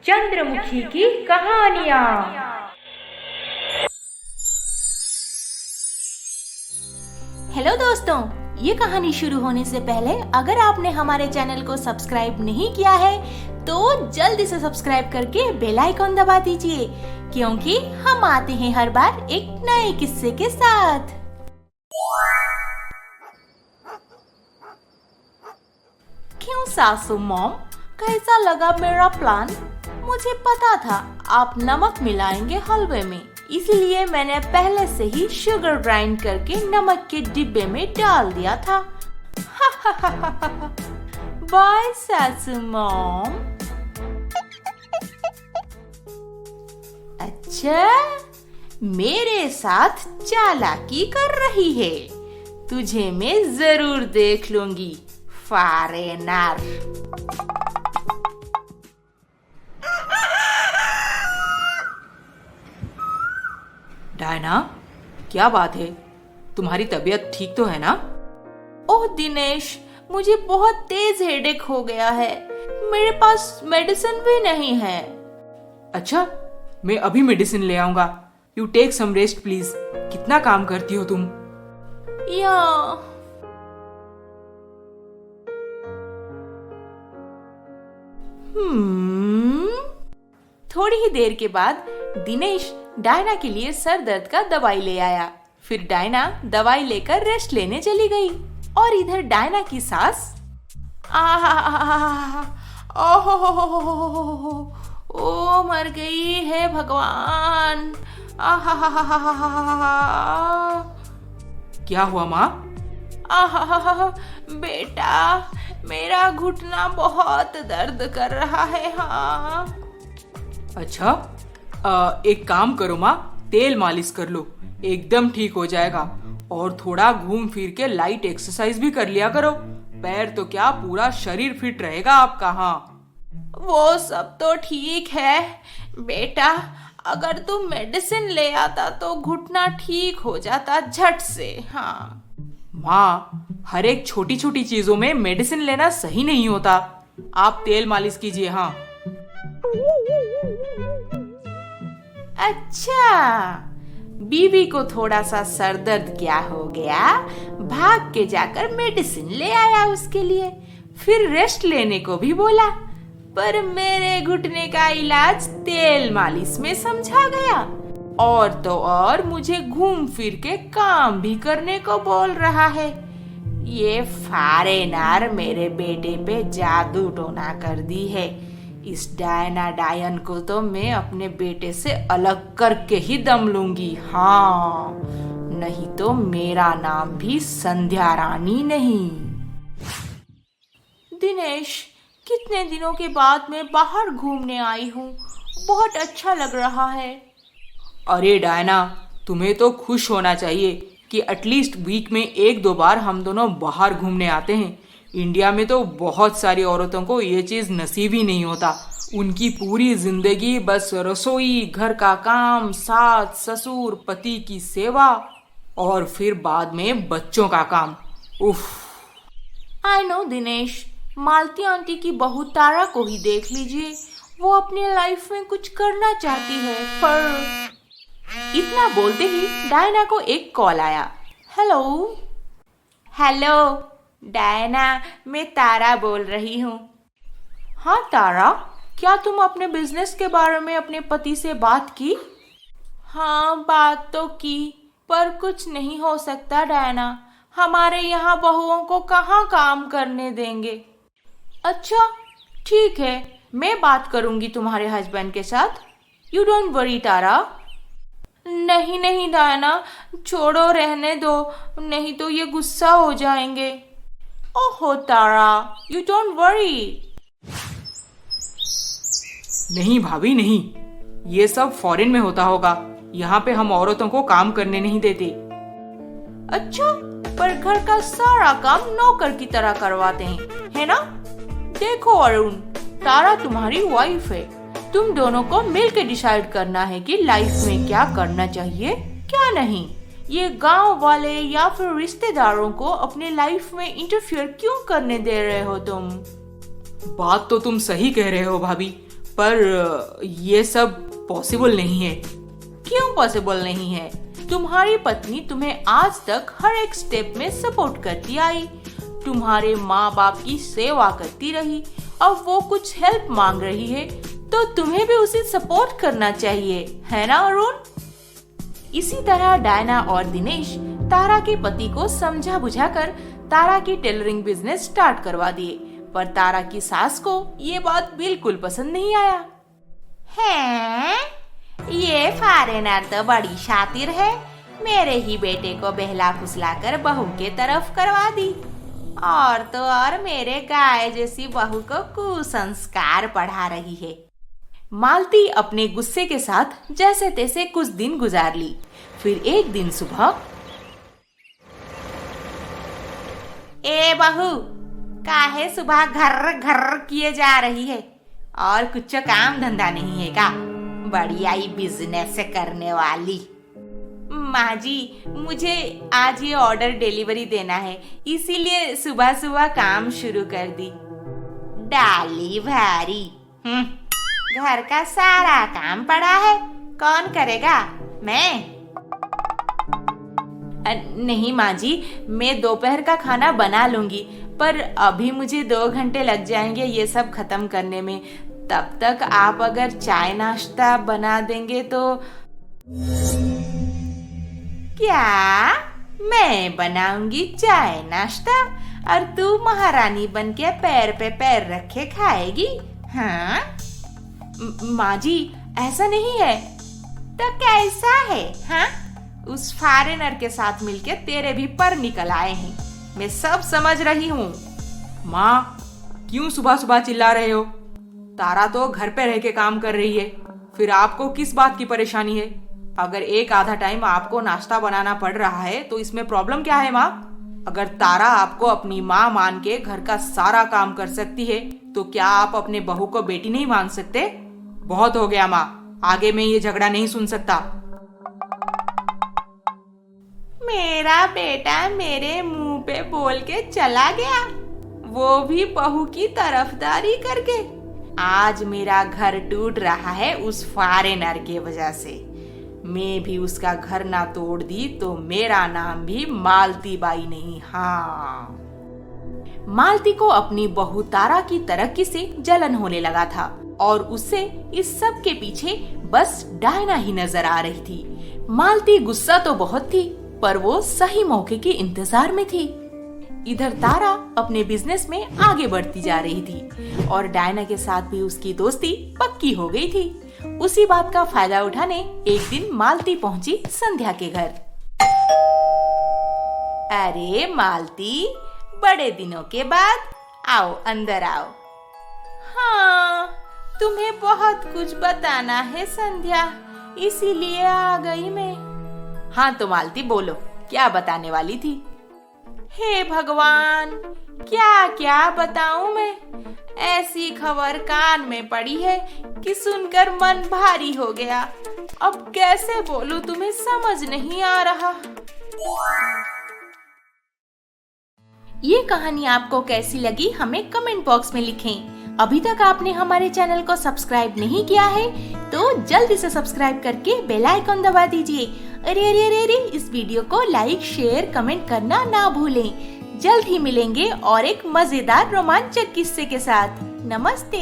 चंद्रमुखी की कहानियाँ। हेलो दोस्तों, ये कहानी शुरू होने से पहले अगर आपने हमारे चैनल को सब्सक्राइब नहीं किया है तो जल्दी से सब्सक्राइब करके बेल आइकॉन दबा दीजिए, क्योंकि हम आते हैं हर बार एक नए किस्से के साथ। क्यों सासू मॉम, कैसा लगा मेरा प्लान? मुझे पता था आप नमक मिलाएंगे हलवे में, इसलिए मैंने पहले से ही शुगर ग्राइंड करके नमक के डिब्बे में डाल दिया था। बाय सासू मॉम। अच्छा, मेरे साथ चालाकी कर रही है, तुझे मैं जरूर देख लूंगी फॉरेनर। डायना, क्या बात है? तुम्हारी तबीयत ठीक तो है ना? ओह दिनेश, मुझे बहुत तेज हेडेक हो गया है, मेरे पास मेडिसिन भी नहीं है। अच्छा, मैं अभी मेडिसिन ले आऊंगा। You take some rest please. कितना काम करती हो तुम? या थोड़ी ही देर के बाद दिनेश डायना के लिए सर दर्द का दवाई ले आया। फिर डायना दवाई लेकर रेस्ट लेने चली गई और इधर डायना की सास ओहो ओ मर गई है भगवान। क्या हुआ माँ? बेटा, मेरा घुटना बहुत दर्द कर रहा है। हाँ। अच्छा, एक काम करो माँ, तेल मालिश कर लो, एकदम ठीक हो जाएगा। और थोड़ा घूम फिर के लाइट एक्सरसाइज भी कर लिया करो। पैर तो क्या, पूरा शरीर फिट रहेगा आपका। हाँ, वो सब तो ठीक है बेटा, अगर तू मेडिसिन ले आता तो घुटना ठीक हो जाता झट से। हाँ माँ, हर एक छोटी छोटी चीजों में मेडिसिन लेना सही नहीं होता। आप तेल मालिश कीजिए। हाँ। अच्छा, बीवी को थोड़ा सा सर दर्द क्या हो गया, भाग के जाकर मेडिसिन ले आया उसके लिए, फिर रेस्ट लेने को भी बोला, पर मेरे घुटने का इलाज तेल मालिश में समझा गया। और तो और मुझे घूम फिर के काम भी करने को बोल रहा है। ये फॉरेनर मेरे बेटे पे जादू टोना कर दी है। इस डायना डायन को तो मैं अपने बेटे से अलग करके ही दम लूंगी। हाँ, नहीं तो मेरा नाम भी संध्या रानी नहीं। दिनेश, कितने दिनों के बाद मैं बाहर घूमने आई हूँ, बहुत अच्छा लग रहा है। अरे डायना, तुम्हें तो खुश होना चाहिए कि एटलीस्ट वीक में एक दो बार हम दोनों बाहर घूमने आते हैं। इंडिया में तो बहुत सारी औरतों को ये चीज नसीब ही नहीं होता। उनकी पूरी जिंदगी बस रसोई, घर का काम, सास ससुर, पति की सेवा और फिर बाद में बच्चों का काम। उफ। I know Dinesh, Malti aunty की बहू तारा को ही देख लीजिए, वो अपनी लाइफ में कुछ करना चाहती है, पर इतना बोलते ही डायना को एक कॉल आया। हेलो हेलो डायना, मैं तारा बोल रही हूँ। हाँ तारा, क्या तुम अपने बिजनेस के बारे में अपने पति से बात की? हाँ, बात तो की, पर कुछ नहीं हो सकता डायना, हमारे यहाँ बहुओं को कहाँ काम करने देंगे। अच्छा ठीक है, मैं बात करूंगी तुम्हारे हस्बैंड के साथ, यू डोंट वरी तारा। नहीं नहीं डायना, छोड़ो, रहने दो, नहीं तो ये गुस्सा हो जाएंगे। ओहो तारा, यू डोंट वरी। नहीं भाभी, नहीं, ये सब फॉरेन में होता होगा। यहाँ पे हम औरतों को काम करने नहीं देते। अच्छा, पर घर का सारा काम नौकर की तरह करवाते हैं, है ना? देखो अरुण, तारा तुम्हारी वाइफ है, तुम दोनों को मिलकर डिसाइड करना है कि लाइफ में क्या करना चाहिए क्या नहीं। ये गांव वाले या फिर रिश्तेदारों को अपने लाइफ में इंटरफियर क्यों करने दे रहे हो तुम? बात तो तुम सही कह रहे हो भाभी, पर ये सब पॉसिबल नहीं है। क्यों पॉसिबल नहीं है? तुम्हारी पत्नी तुम्हें आज तक हर एक स्टेप में सपोर्ट करती आई, तुम्हारे माँ बाप की सेवा करती रही। अब वो कुछ हेल्प मांग रही है तो तुम्हें भी उसे सपोर्ट करना चाहिए, है ना अरुण? इसी तरह डायना और दिनेश तारा के पति को समझा बुझाकर तारा की टेलरिंग बिजनेस स्टार्ट करवा दिए, पर तारा की सास को ये बात बिल्कुल पसंद नहीं आया। है, ये फॉरेनर तो बड़ी शातिर है, मेरे ही बेटे को बहला फुसलाकर बहू के तरफ करवा दी, और तो और मेरे गाय जैसी बहू को कुसंस्कार पढ़ा रही है। मालती अपने गुस्से के साथ जैसे तैसे कुछ दिन गुजार ली। फिर एक दिन सुबह, ए बहू, काहे सुबह घर घर किए जा रही है, और कुछ काम धंधा नहीं है का? बढ़िया ही बिजनेस करने वाली। माँ जी, मुझे आज ये ऑर्डर डिलीवरी देना है, इसीलिए सुबह सुबह काम शुरू कर दी। डाली भारी, घर का सारा काम पड़ा है, कौन करेगा? मैं? नहीं माँ जी, मैं दोपहर का खाना बना लूंगी, पर अभी मुझे 2 घंटे लग जाएंगे ये सब खत्म करने में। तब तक आप अगर चाय नाश्ता बना देंगे तो। क्या? मैं बनाऊंगी चाय नाश्ता और तू महारानी बन के पैर पे पैर रखे खाएगी? हाँ माँ जी, ऐसा नहीं है। तो कैसा है? हाँ, उस फॉरेनर के साथ मिलके तेरे भी पर निकल आए हैं, मैं सब समझ रही हूँ। माँ, क्यों सुबह सुबह चिल्ला रहे हो? तारा तो घर पे रह के काम कर रही है, फिर आपको किस बात की परेशानी है? अगर एक आधा टाइम आपको नाश्ता बनाना पड़ रहा है तो इसमें प्रॉब्लम क्या है माँ? अगर तारा आपको अपनी माँ मान के घर का सारा काम कर सकती है तो क्या आप अपने बहू को बेटी नहीं मान सकते? बहुत हो गया माँ, आगे मैं ये झगड़ा नहीं सुन सकता। मेरा बेटा मेरे मुंह पे बोल के चला गया, वो भी बहू की तरफदारी करके। आज मेरा घर टूट रहा है उस फॉरेनर के वजह से। मैं भी उसका घर ना तोड़ दी तो मेरा नाम भी मालती बाई नहीं। हाँ, मालती को अपनी बहू तारा की तरक्की से जलन होने लगा था और उससे इस सब के पीछे बस डायना ही नजर आ रही थी। मालती गुस्सा तो बहुत थी, पर वो सही मौके के इंतजार में थी। इधर तारा अपने बिजनेस में आगे बढ़ती जा रही थी और डायना के साथ भी उसकी दोस्ती पक्की हो गई थी। उसी बात का फायदा उठाने एक दिन मालती पहुंची संध्या के घर। अरे मालती, बड़े दिनों के बाद, आओ अंदर आओ। हाँ, तुम्हें बहुत कुछ बताना है संध्या, इसीलिए आ गई मैं। हाँ तो मालती बोलो, क्या बताने वाली थी? हे भगवान, क्या क्या बताऊं मैं? ऐसी खबर कान में पड़ी है कि सुनकर मन भारी हो गया। अब कैसे बोलूं, तुम्हें समझ नहीं आ रहा। ये कहानी आपको कैसी लगी हमें कमेंट बॉक्स में लिखें। अभी तक आपने हमारे चैनल को सब्सक्राइब नहीं किया है तो जल्दी से सब्सक्राइब करके बेल आइकन दबा दीजिए। अरे अरे अरे अरे, इस वीडियो को लाइक शेयर कमेंट करना ना भूलें। जल्द ही मिलेंगे और एक मजेदार रोमांचक किस्से के साथ। नमस्ते।